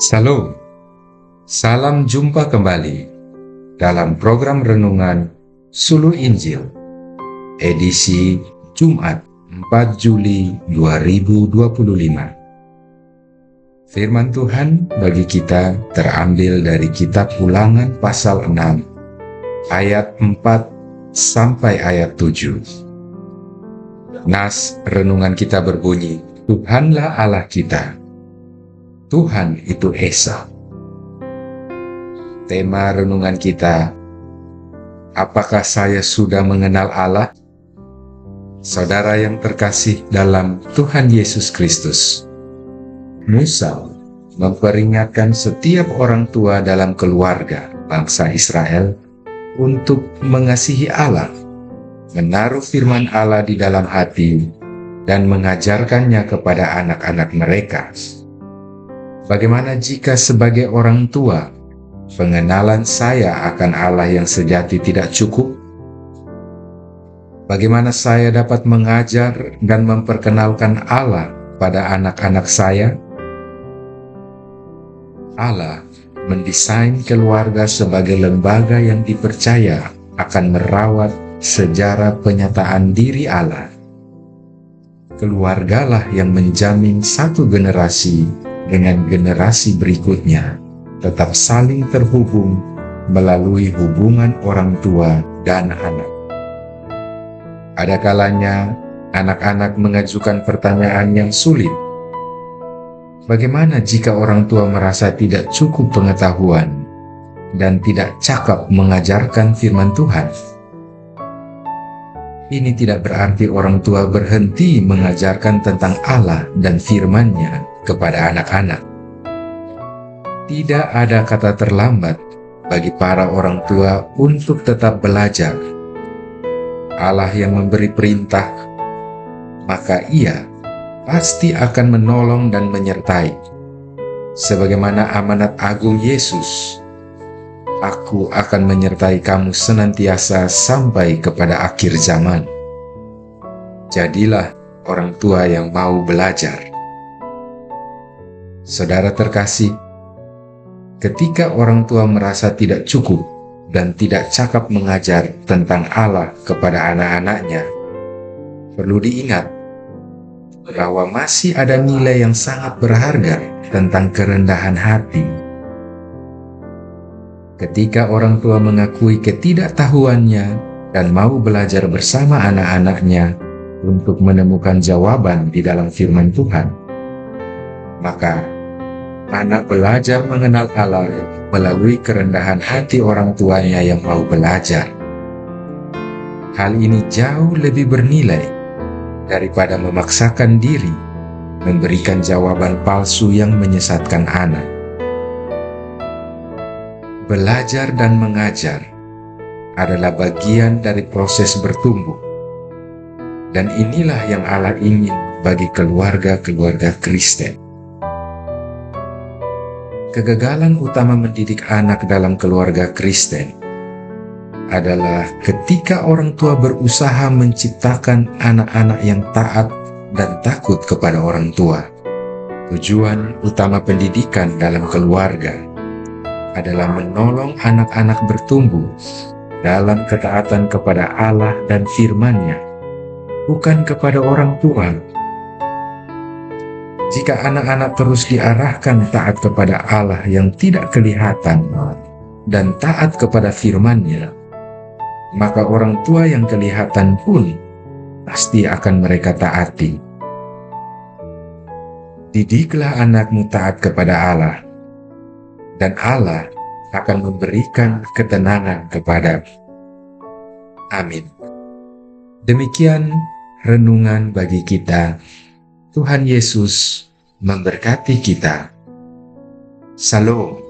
Salam, salam jumpa kembali dalam program Renungan Suluh Injil, edisi Jumat 4 Juli 2025. Firman Tuhan bagi kita terambil dari kitab Ulangan pasal 6, ayat 4 sampai ayat 7. Nas renungan kita berbunyi, Tuhanlah Allah kita. Tuhan itu Esa. Tema renungan kita, apakah saya sudah mengenal Allah? Saudara yang terkasih dalam Tuhan Yesus Kristus, Musa memperingatkan setiap orang tua dalam keluarga bangsa Israel untuk mengasihi Allah, menaruh firman Allah di dalam hati, dan mengajarkannya kepada anak-anak mereka. Bagaimana jika sebagai orang tua, pengenalan saya akan Allah yang sejati tidak cukup? Bagaimana saya dapat mengajar dan memperkenalkan Allah pada anak-anak saya? Allah mendesain keluarga sebagai lembaga yang dipercaya akan merawat sejarah penyataan diri Allah. Keluargalah yang menjamin satu generasi dengan generasi berikutnya tetap saling terhubung melalui hubungan orang tua dan anak. Ada kalanya anak-anak mengajukan pertanyaan yang sulit. Bagaimana jika orang tua merasa tidak cukup pengetahuan dan tidak cakap mengajarkan firman Tuhan? Ini tidak berarti orang tua berhenti mengajarkan tentang Allah dan firman-Nya kepada anak-anak. Tidak ada kata terlambat bagi para orang tua untuk tetap belajar. Allah yang memberi perintah, maka Ia pasti akan menolong dan menyertai. Sebagaimana amanat agung Yesus, Aku akan menyertai kamu senantiasa sampai kepada akhir zaman. Jadilah orang tua yang mau belajar. Saudara terkasih, ketika orang tua merasa tidak cukup dan tidak cakap mengajar tentang Allah kepada anak-anaknya, perlu diingat bahwa masih ada nilai yang sangat berharga tentang kerendahan hati. Ketika orang tua mengakui ketidaktahuannya dan mau belajar bersama anak-anaknya untuk menemukan jawaban di dalam firman Tuhan, maka anak belajar mengenal Allah melalui kerendahan hati orang tuanya yang mau belajar. Hal ini jauh lebih bernilai daripada memaksakan diri memberikan jawaban palsu yang menyesatkan anak. Belajar dan mengajar adalah bagian dari proses bertumbuh, dan inilah yang Allah ingin bagi keluarga-keluarga Kristen. Kegagalan utama mendidik anak dalam keluarga Kristen adalah ketika orang tua berusaha menciptakan anak-anak yang taat dan takut kepada orang tua. Tujuan utama pendidikan dalam keluarga adalah menolong anak-anak bertumbuh dalam ketaatan kepada Allah dan firman-Nya, bukan kepada orang tua. Jika anak-anak terus diarahkan taat kepada Allah yang tidak kelihatan dan taat kepada firman-Nya, maka orang tua yang kelihatan pun pasti akan mereka taati. Didiklah anakmu taat kepada Allah, dan Allah akan memberikan ketenangan kepadamu. Amin. Demikian renungan bagi kita. Tuhan Yesus memberkati kita. Salam.